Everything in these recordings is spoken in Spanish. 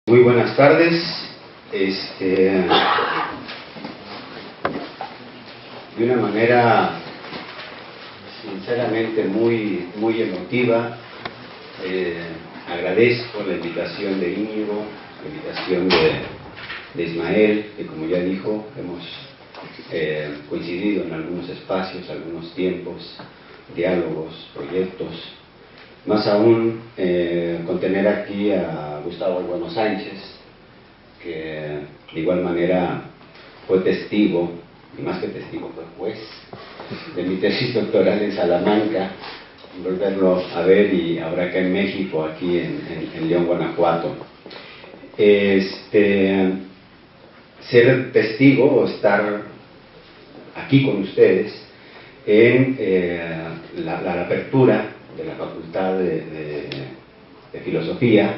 Muy buenas tardes. De una manera sinceramente muy emotiva, agradezco la invitación de Íñigo, la invitación de Ismael, que como ya dijo, hemos coincidido en algunos espacios, algunos tiempos, diálogos, proyectos. Más aún con tener aquí a Gustavo Bueno Sánchez, que de igual manera fue testigo, y más que testigo fue juez, de mi tesis doctoral en Salamanca, volverlo a ver, y ahora acá en México, aquí en León, Guanajuato. Ser testigo o estar aquí con ustedes en la apertura de la Facultad de Filosofía,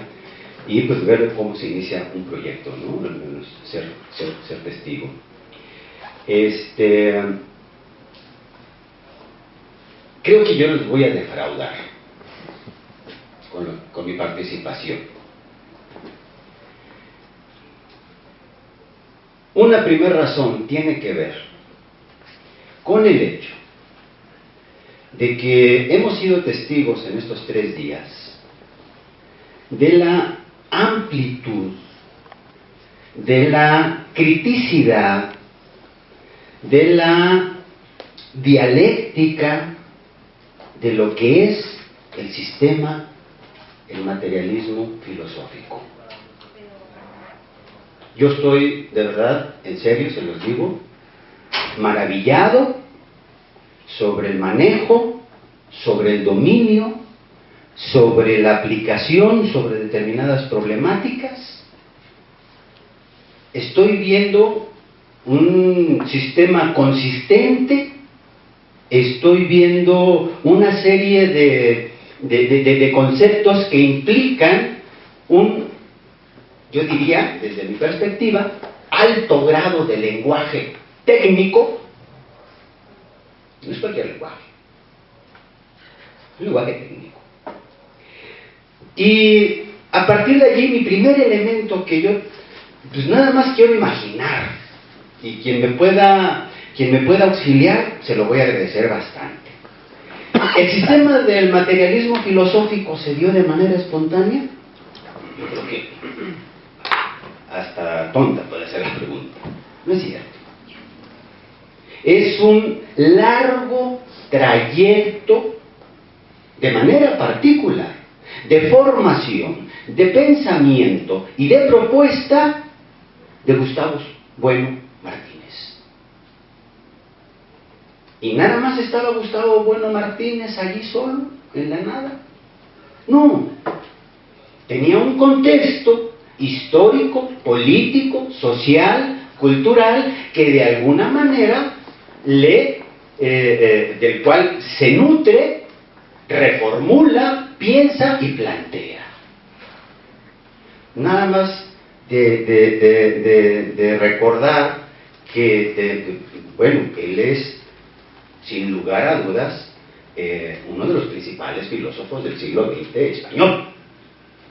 y pues ver cómo se inicia un proyecto, ¿no? Al menos ser testigo. Creo que yo los voy a defraudar con mi participación. Una primera razón tiene que ver con el hecho de que hemos sido testigos en estos 3 días de la amplitud, de la criticidad, de la dialéctica de lo que es el sistema, el materialismo filosófico. Yo estoy, de verdad, en serio, se los digo, maravillado sobre el manejo, sobre el dominio, sobre la aplicación, sobre determinadas problemáticas. Estoy viendo un sistema consistente, estoy viendo una serie de conceptos que implican yo diría, desde mi perspectiva, alto grado de lenguaje técnico. No es cualquier lenguaje, es un lenguaje técnico. Y a partir de allí, mi primer elemento que yo, pues nada más quiero imaginar, y quien me pueda auxiliar, se lo voy a agradecer bastante. ¿El sistema del materialismo filosófico se dio de manera espontánea? Yo creo que hasta tonta puede ser la pregunta. No es cierto. Es un largo trayecto, de manera particular, de formación, de pensamiento y de propuesta de Gustavo Bueno Martínez. ¿Y nada más estaba Gustavo Bueno Martínez allí solo, en la nada? No. Tenía un contexto histórico, político, social, cultural, que de alguna manera del cual se nutre, reformula, piensa y plantea. Nada más de recordar que él es, sin lugar a dudas, uno de los principales filósofos del siglo XX español.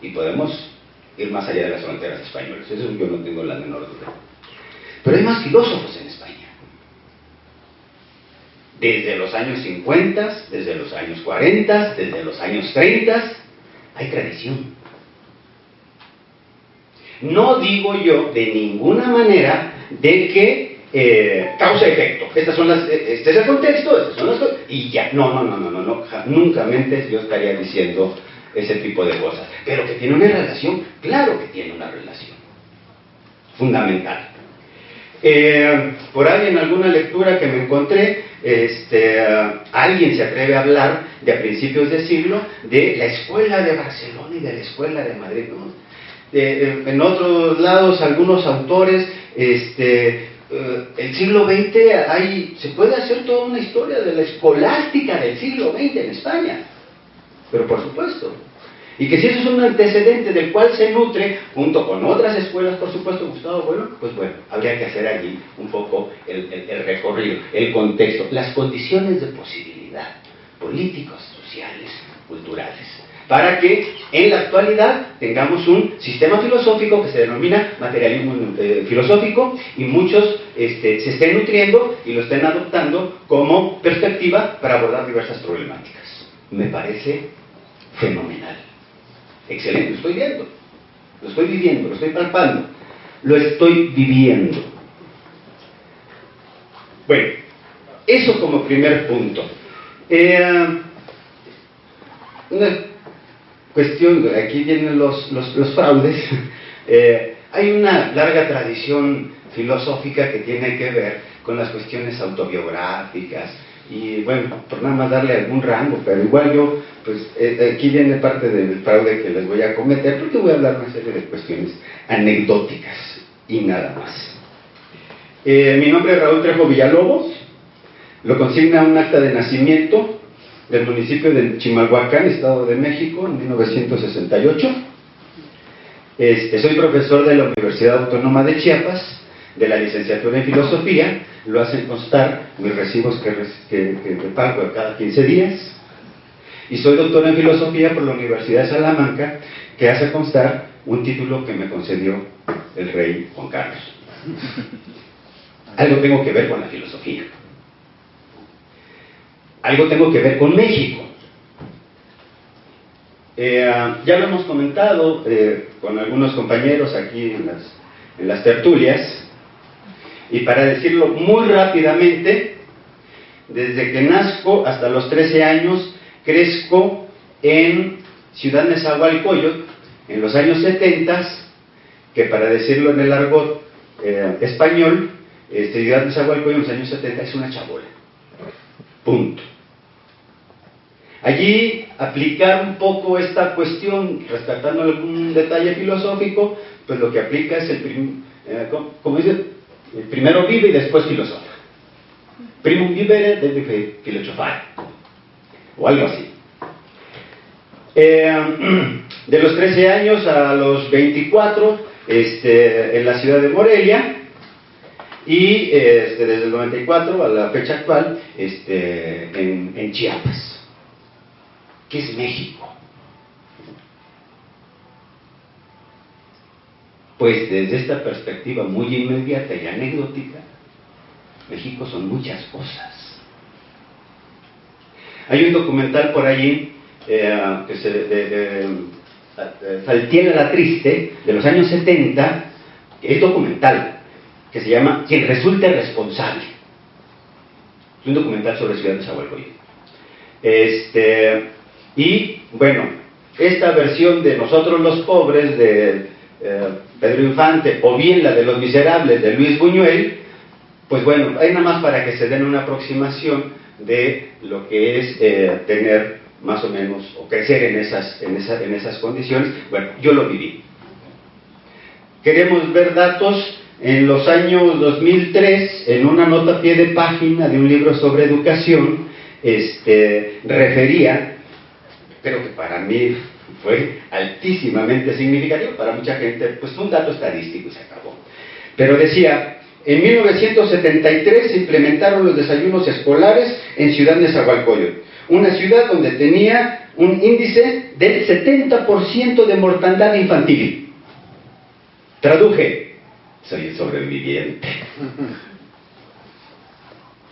Y podemos ir más allá de las fronteras españolas, eso yo no tengo la menor duda. Pero hay más filósofos en España. Desde los años 50, desde los años 40, desde los años 30, hay tradición. No digo yo de ninguna manera de que causa-efecto. Este es el contexto, estas son las cosas, y ya. No, nunca mente yo estaría diciendo ese tipo de cosas. Pero que tiene una relación, claro que tiene una relación fundamental. Por ahí en alguna lectura que me encontré, alguien se atreve a hablar de a principios de siglo de la escuela de Barcelona y de la escuela de Madrid, ¿no? En otros lados, algunos autores, el siglo XX, se puede hacer toda una historia de la escolástica del siglo XX en España, pero por supuesto. Y que si eso es un antecedente del cual se nutre, junto con otras escuelas, por supuesto, Gustavo Bueno, pues bueno, habría que hacer allí un poco el recorrido, el contexto, las condiciones de posibilidad, políticos, sociales, culturales, para que en la actualidad tengamos un sistema filosófico que se denomina materialismo filosófico, y muchos se estén nutriendo y lo estén adoptando como perspectiva para abordar diversas problemáticas. Me parece fenomenal, excelente, lo estoy viendo, lo estoy viviendo, lo estoy palpando, lo estoy viviendo. Bueno, eso como primer punto. Una cuestión, aquí vienen los fraudes. Hay una larga tradición filosófica que tiene que ver con las cuestiones autobiográficas, y bueno, por nada más darle algún rango, pero igual yo, pues aquí viene parte del fraude que les voy a cometer, porque voy a hablar una serie de cuestiones anecdóticas y nada más. Mi nombre es Raúl Trejo Villalobos, lo consigna un acta de nacimiento del municipio de Chimalhuacán, Estado de México, en 1968. Soy profesor de la Universidad Autónoma de Chiapas, de la licenciatura en Filosofía. Lo hacen constar mis recibos que pago cada 15 días. Y soy doctor en Filosofía por la Universidad de Salamanca, que hace constar un título que me concedió el rey Juan Carlos. Algo tengo que ver con la filosofía. Algo tengo que ver con México. Ya lo hemos comentado con algunos compañeros aquí en las tertulias, y para decirlo muy rápidamente, desde que nazco hasta los 13 años, crezco en Ciudad Nezahualcóyotl, en los años 70, que para decirlo en el argot español, Ciudad Nezahualcóyotl en los años 70 es una chabola. Punto. Allí aplicar un poco esta cuestión, rescatando algún detalle filosófico, pues lo que aplica es como dice, el primero vive y después filosofa. Primum vivere debe filosofare, o algo así. De los 13 años a los 24, en la ciudad de Morelia, y desde el 94 a la fecha actual, en Chiapas. ¿Qué es México? Pues desde esta perspectiva muy inmediata y anecdótica, México son muchas cosas. Hay un documental por allí Saltiel la Triste, de los años 70, que es documental, que se llama Quien resulte responsable. Es un documental sobre Ciudad Nezahualcóyotl. Y bueno, esta versión de Nosotros los Pobres de Pedro Infante, o bien la de Los Miserables de Luis Buñuel, pues bueno, hay nada más para que se den una aproximación de lo que es tener más o menos, o crecer en esas condiciones. Bueno, yo lo viví. Queremos ver datos. En los años 2003, en una nota a pie de página de un libro sobre educación, refería, creo que para mí fue altísimamente significativo, para mucha gente pues fue un dato estadístico y se acabó, pero decía: en 1973 se implementaron los desayunos escolares en Ciudad Nezahualcóyotl, una ciudad donde tenía un índice del 70% de mortandad infantil. Traduje: soy el sobreviviente.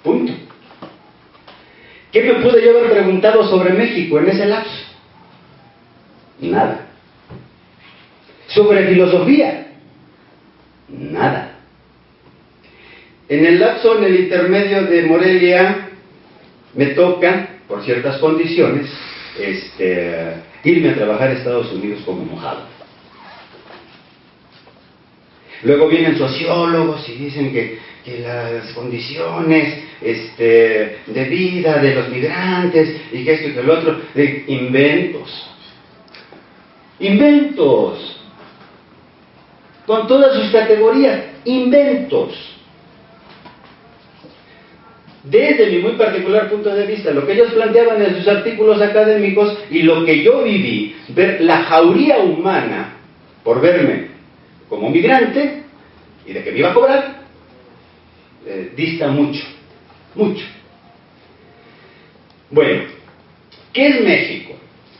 Punto. ¿Qué me pude yo haber preguntado sobre México en ese lapso? Nada. ¿Sobre filosofía? Nada. En el lapso, en el intermedio de Morelia, me toca, por ciertas condiciones, irme a trabajar a Estados Unidos como mojado. Luego vienen sociólogos y dicen que las condiciones de vida de los migrantes, y que esto y que el otro, inventos. Inventos. Con todas sus categorías, inventos. Desde mi muy particular punto de vista, lo que ellos planteaban en sus artículos académicos y lo que yo viví, ver la jauría humana por verme como migrante y de que me iba a cobrar, dista mucho, mucho. Bueno, ¿qué es México?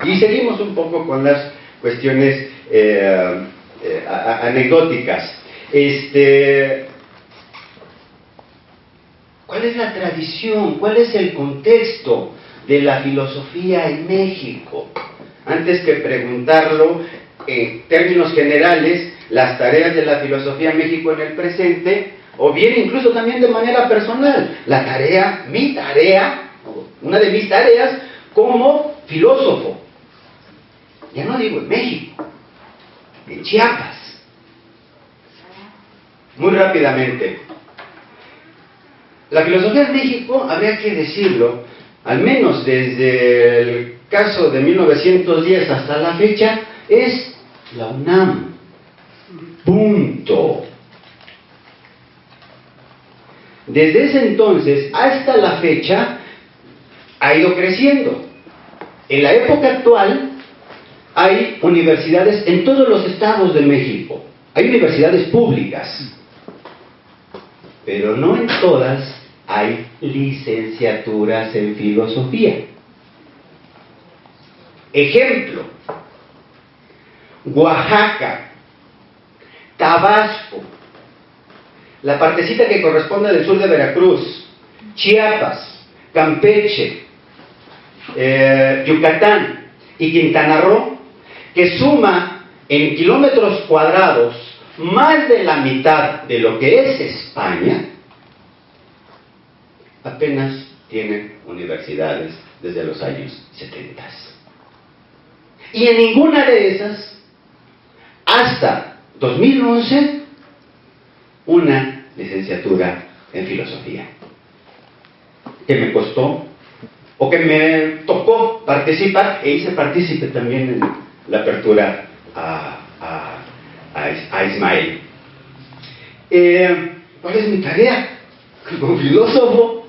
Y seguimos un poco con las cuestiones anecdóticas. ¿Cuál es la tradición? ¿Cuál es el contexto de la filosofía en México? Antes que preguntarlo en términos generales, las tareas de la filosofía en México en el presente, o bien incluso también de manera personal, mi tarea, una de mis tareas como filósofo. Ya no digo en México, en Chiapas. Muy rápidamente. La filosofía en México, habría que decirlo, al menos desde el caso de 1910 hasta la fecha, es la UNAM. Punto. Desde ese entonces hasta la fecha ha ido creciendo. En la época actual hay universidades en todos los estados de México. Hay universidades públicas, pero no en todas hay licenciaturas en filosofía. Ejemplo: Oaxaca, Tabasco, la partecita que corresponde del sur de Veracruz, Chiapas, Campeche, Yucatán y Quintana Roo, que suma en kilómetros cuadrados más de la mitad de lo que es España, apenas tienen universidades desde los años 70. Y en ninguna de esas, hasta 2011, una licenciatura en filosofía. Que me costó, o que me tocó participar, e hice partícipe también en la apertura a Ismael. ¿Cuál es mi tarea como filósofo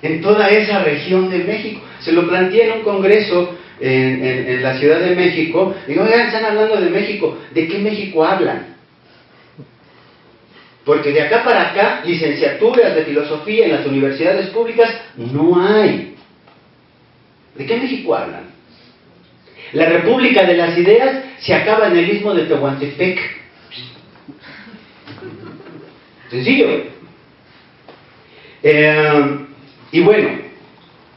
en toda esa región de México? Se lo planteé en un congreso en la Ciudad de México. Digo, oigan, están hablando de México. ¿De qué México hablan? Porque de acá para acá, licenciaturas de filosofía en las universidades públicas no hay. ¿De qué México hablan? La República de las Ideas se acaba en el Istmo de Tehuantepec. Sencillo. Y bueno,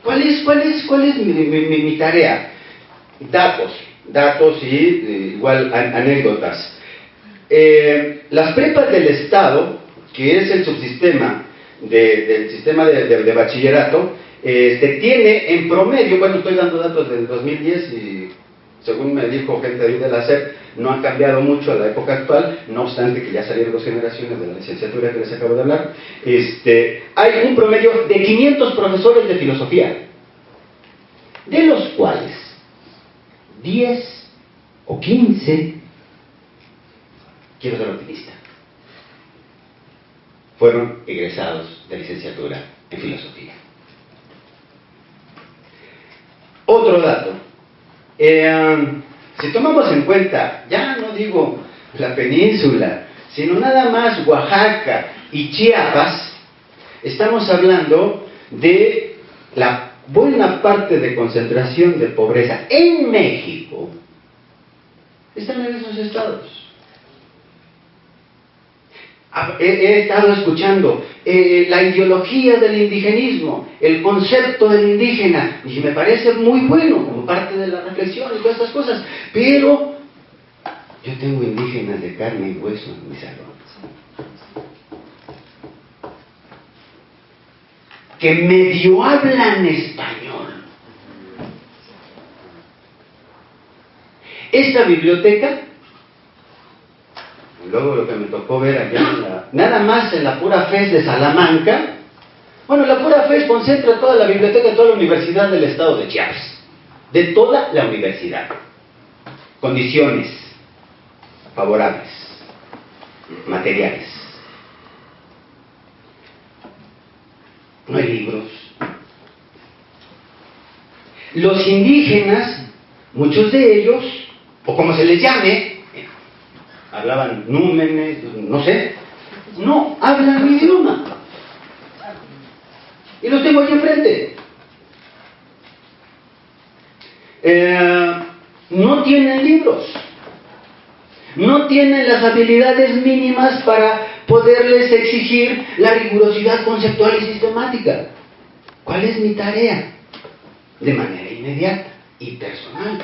¿cuál es mi tarea? Datos y igual anécdotas. Las prepas del Estado, que es el subsistema del sistema de bachillerato, tiene en promedio, bueno, estoy dando datos del 2010 y según me dijo gente de la SEP, no ha cambiado mucho a la época actual, no obstante que ya salieron 2 generaciones de la licenciatura que les acabo de hablar. Hay un promedio de 500 profesores de filosofía, de los cuales 10 o 15, quiero ser optimista, fueron egresados de licenciatura en filosofía. Otro dato, si tomamos en cuenta, ya no digo la península, sino nada más Oaxaca y Chiapas, estamos hablando de la buena parte de concentración de pobreza en México, están en esos estados. He estado escuchando la ideología del indigenismo, el concepto del indígena, y me parece muy bueno como parte de la reflexión y todas estas cosas, pero yo tengo indígenas de carne y hueso en mi salón, que medio hablan español. Esta biblioteca, luego lo que me tocó ver allá, nada más en la Pura Fez de Salamanca, bueno, la Pura Fez concentra toda la biblioteca de toda la universidad del estado de Chiapas, de toda la universidad. Condiciones favorables, materiales. No hay libros. Los indígenas, muchos de ellos, o como se les llame, hablaban númenes, no sé, no hablan mi idioma. Y los tengo aquí enfrente. no tienen libros, no tienen las habilidades mínimas para poderles exigir la rigurosidad conceptual y sistemática. ¿Cuál es mi tarea? De manera inmediata y personal.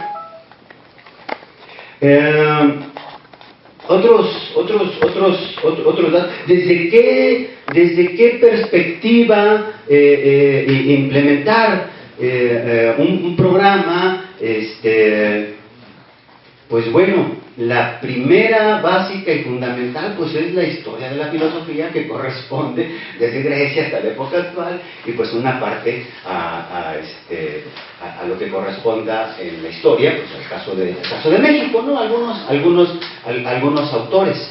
Otros datos. ¿Desde qué perspectiva implementar un programa? Pues bueno, la primera, básica y fundamental, pues es la historia de la filosofía, que corresponde desde Grecia hasta la época actual, y pues una parte a lo que corresponda en la historia, pues el caso de México, ¿no? Algunos autores.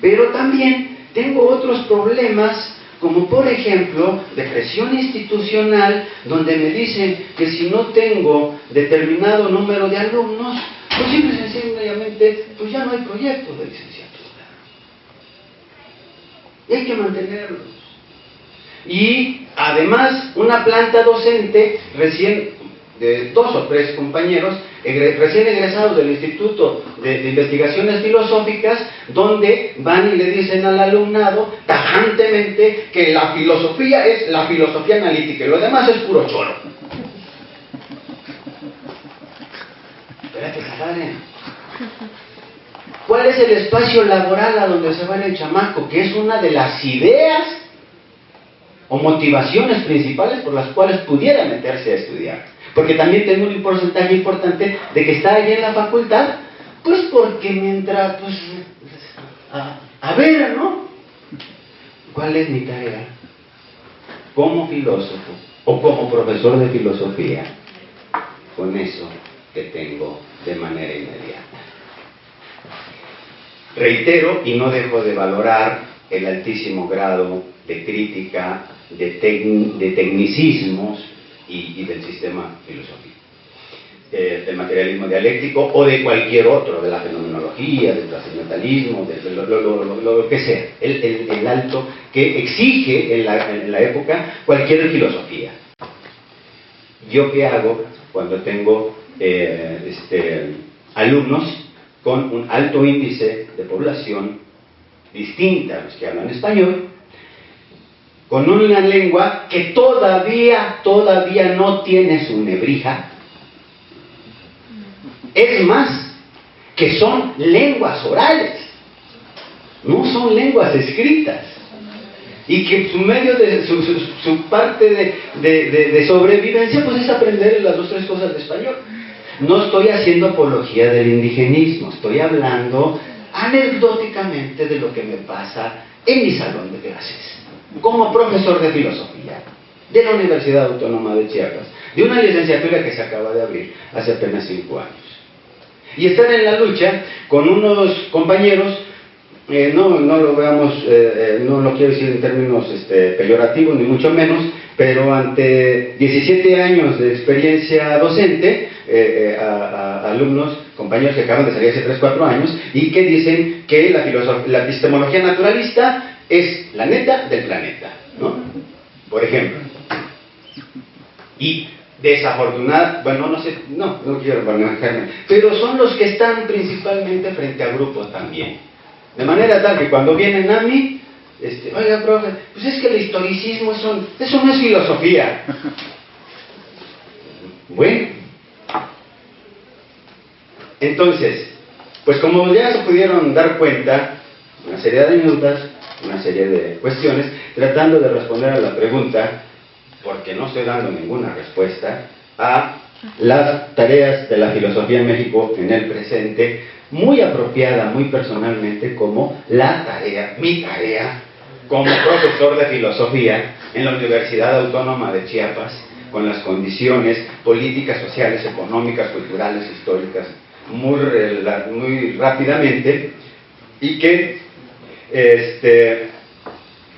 Pero también tengo otros problemas, como por ejemplo, de presión institucional, donde me dicen que si no tengo determinado número de alumnos, pues simple y sencillamente, pues ya no hay proyecto de licenciatura. Y hay que mantenerlos. Y además, una planta docente de 2 o 3 compañeros recién egresados del Instituto de Investigaciones Filosóficas, donde van y le dicen al alumnado tajantemente que la filosofía es la filosofía analítica y lo demás es puro choro. Espérate, compadre. ¿Cuál es el espacio laboral a donde se va el chamaco? Que es una de las ideas o motivaciones principales por las cuales pudiera meterse a estudiar. Porque también tengo un porcentaje importante de que está allí en la facultad, pues porque mientras, pues, a ver, ¿no? ¿Cuál es mi tarea? Como filósofo o como profesor de filosofía, con eso que tengo de manera inmediata. Reitero y no dejo de valorar el altísimo grado de crítica, de tecnicismos y del sistema filosófico, del materialismo dialéctico o de cualquier otro, de la fenomenología, del trascendentalismo, de lo que sea, el alto que exige en la época cualquier filosofía. ¿Yo qué hago cuando tengo alumnos con un alto índice de población distinta a los que hablan español, con una lengua que todavía no tiene su nebrija? Es más, que son lenguas orales, no son lenguas escritas, y que su medio de su parte de sobrevivencia pues es aprender las 2 o 3 cosas de español. No estoy haciendo apología del indigenismo, estoy hablando anecdóticamente de lo que me pasa en mi salón de clases, como profesor de filosofía de la Universidad Autónoma de Chiapas, de una licenciatura que se acaba de abrir hace apenas 5 años. Y estar en la lucha con unos compañeros, no lo veamos, no lo quiero decir en términos peyorativos, ni mucho menos, pero ante 17 años de experiencia docente, alumnos, compañeros que acaban de salir hace 3-4 años, y que dicen que la epistemología naturalista es la neta del planeta, ¿no? Por ejemplo. Y desafortunada, bueno, no quiero manejarme, pero son los que están principalmente frente a grupos también. De manera tal que cuando vienen a mí, oiga, profe, pues es que el historicismo, eso no es filosofía. Bueno, entonces, pues como ya se pudieron dar cuenta, una serie de minutos, una serie de cuestiones, tratando de responder a la pregunta, porque no estoy dando ninguna respuesta, a las tareas de la filosofía en México en el presente, muy apropiada, muy personalmente, como mi tarea como profesor de filosofía en la Universidad Autónoma de Chiapas, con las condiciones políticas, sociales, económicas, culturales, históricas, muy rápidamente, y que,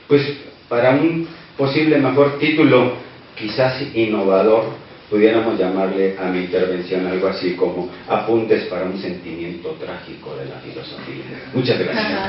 pues, para un posible mejor título, quizás innovador, pudiéramos llamarle a mi intervención algo así como Apuntes para un sentimiento trágico de la filosofía. Muchas gracias.